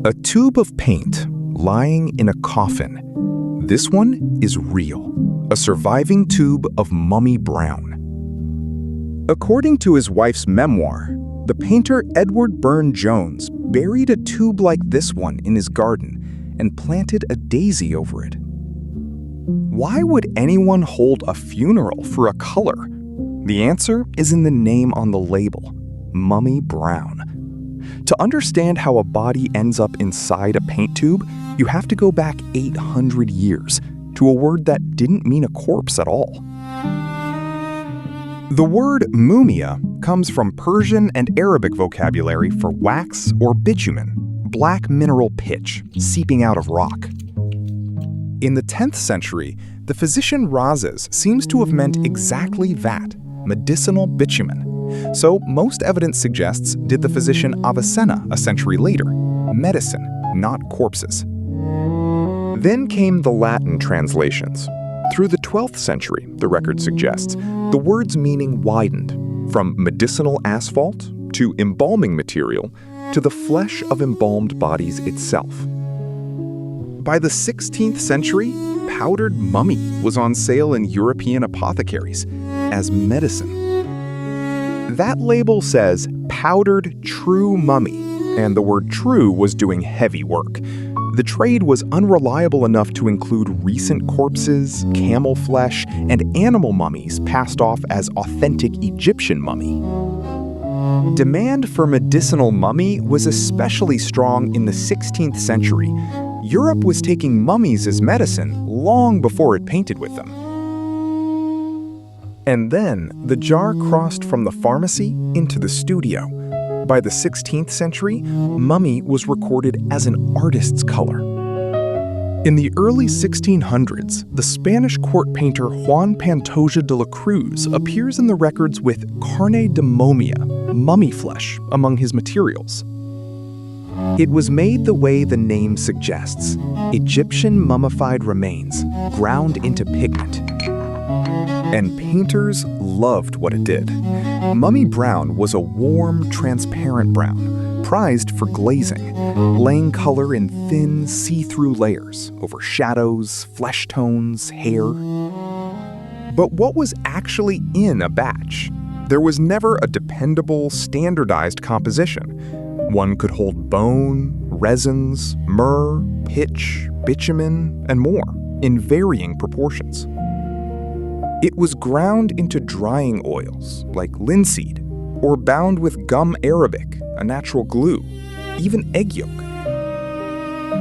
A tube of paint lying in a coffin. This one is real. A surviving tube of mummy brown. According to his wife's memoir, the painter Edward Burne-Jones buried a tube like this one in his garden and planted a daisy over it. Why would anyone hold a funeral for a color? The answer is in the name on the label, Mummy Brown. To understand how a body ends up inside a paint tube, you have to go back 800 years to a word that didn't mean a corpse at all. The word mumia comes from Persian and Arabic vocabulary for wax or bitumen, black mineral pitch seeping out of rock. In the 10th century, the physician Rhazes seems to have meant exactly that, medicinal bitumen. So most evidence suggests did the physician Avicenna a century later, medicine, not corpses. Then came the Latin translations. Through the 12th century, the record suggests, the word's meaning widened, from medicinal asphalt to embalming material to the flesh of embalmed bodies itself. By the 16th century, powdered mummy was on sale in European apothecaries as medicine. That label says powdered true mummy, and the word true was doing heavy work. The trade was unreliable enough to include recent corpses, camel flesh, and animal mummies passed off as authentic Egyptian mummy. Demand for medicinal mummy was especially strong in the 16th century. Europe was taking mummies as medicine long before it painted with them. And then the jar crossed from the pharmacy into the studio. By the 16th century, mummy was recorded as an artist's color. In the early 1600s, the Spanish court painter Juan Pantoja de la Cruz appears in the records with carne de momia, mummy flesh, among his materials. It was made the way the name suggests, Egyptian mummified remains ground into pigment. And painters loved what it did. Mummy brown was a warm, transparent brown, prized for glazing, laying color in thin, see-through layers over shadows, flesh tones, hair. But what was actually in a batch? There was never a dependable, standardized composition. One could hold bone, resins, myrrh, pitch, bitumen, and more, in varying proportions. It was ground into drying oils, like linseed, or bound with gum arabic, a natural glue, even egg yolk.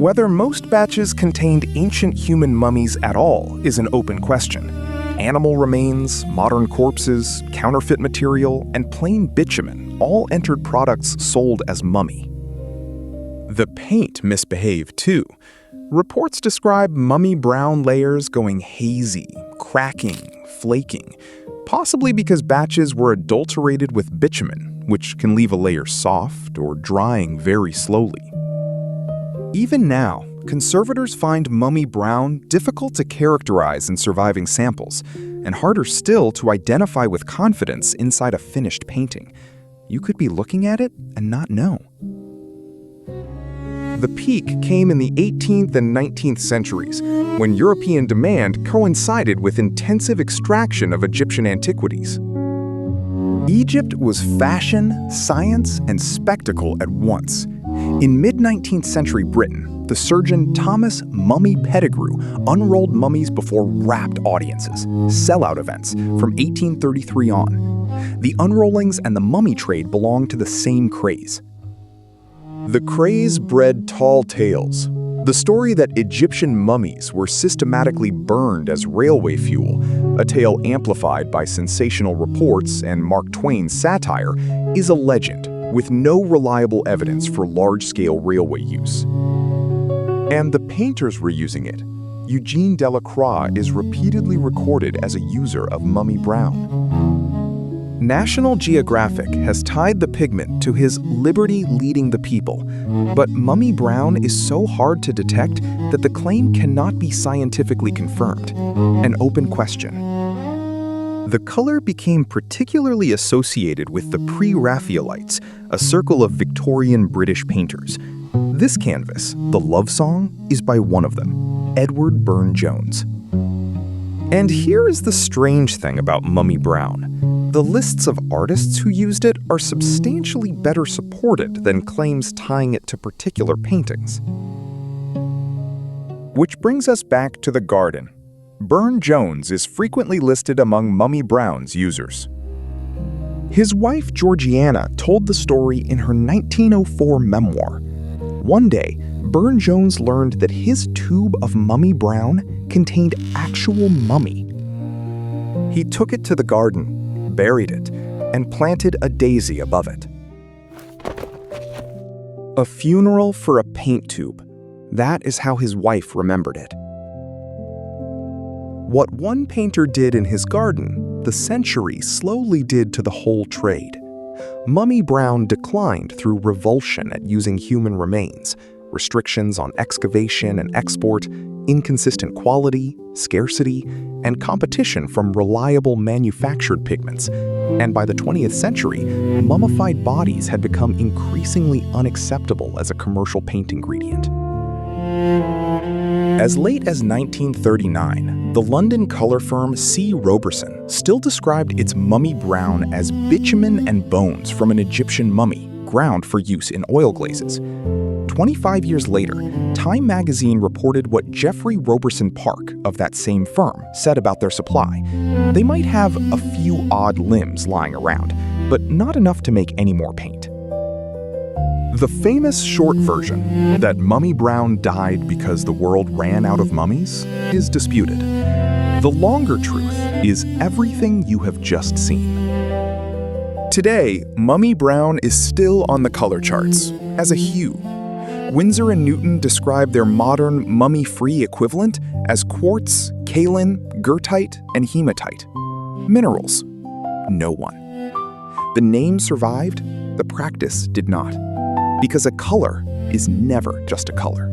Whether most batches contained ancient human mummies at all is an open question. Animal remains, modern corpses, counterfeit material, and plain bitumen all entered products sold as mummy. The paint misbehaved too. Reports describe mummy brown layers going hazy, cracking, flaking, possibly because batches were adulterated with bitumen, which can leave a layer soft or drying very slowly. Even now, conservators find mummy brown difficult to characterize in surviving samples, and harder still to identify with confidence inside a finished painting. You could be looking at it and not know. The peak came in the 18th and 19th centuries, when European demand coincided with intensive extraction of Egyptian antiquities. Egypt was fashion, science, and spectacle at once. In mid-19th century Britain, the surgeon Thomas Mummy Pettigrew unrolled mummies before rapt audiences, sellout events, from 1833 on. The unrollings and the mummy trade belonged to the same craze. The craze bred tall tales. The story that Egyptian mummies were systematically burned as railway fuel, a tale amplified by sensational reports and Mark Twain's satire, is a legend with no reliable evidence for large-scale railway use. And the painters were using it. Eugene Delacroix is repeatedly recorded as a user of mummy brown. National Geographic has tied the pigment to his liberty leading the people, but mummy brown is so hard to detect that the claim cannot be scientifically confirmed, an open question. The color became particularly associated with the Pre-Raphaelites, a circle of Victorian British painters, This canvas, The Love Song, is by one of them, Edward Burne-Jones. And here is the strange thing about Mummy Brown. The lists of artists who used it are substantially better supported than claims tying it to particular paintings. Which brings us back to the garden. Burne-Jones is frequently listed among Mummy Brown's users. His wife Georgiana told the story in her 1904 memoir. One day, Burne-Jones learned that his tube of Mummy Brown contained actual mummy. He took it to the garden, buried it, and planted a daisy above it. A funeral for a paint tube. That is how his wife remembered it. What one painter did in his garden, the century slowly did to the whole trade. Mummy Brown declined through revulsion at using human remains, restrictions on excavation and export, inconsistent quality, scarcity, and competition from reliable manufactured pigments. And by the 20th century, mummified bodies had become increasingly unacceptable as a commercial paint ingredient. As late as 1939, the London color firm C. Roberson still described its Mummy Brown as bitumen and bones from an Egyptian mummy, ground for use in oil glazes. 25 years later, Time magazine reported what Jeffrey Roberson Park of that same firm said about their supply. They might have a few odd limbs lying around, but not enough to make any more paint. The famous short version, that Mummy Brown died because the world ran out of mummies, is disputed. The longer truth is everything you have just seen. Today, Mummy Brown is still on the color charts as a hue. Winsor and Newton describe their modern mummy-free equivalent as quartz, kaolin, goethite, and hematite. Minerals. No one. The name survived, the practice did not. Because a color is never just a color.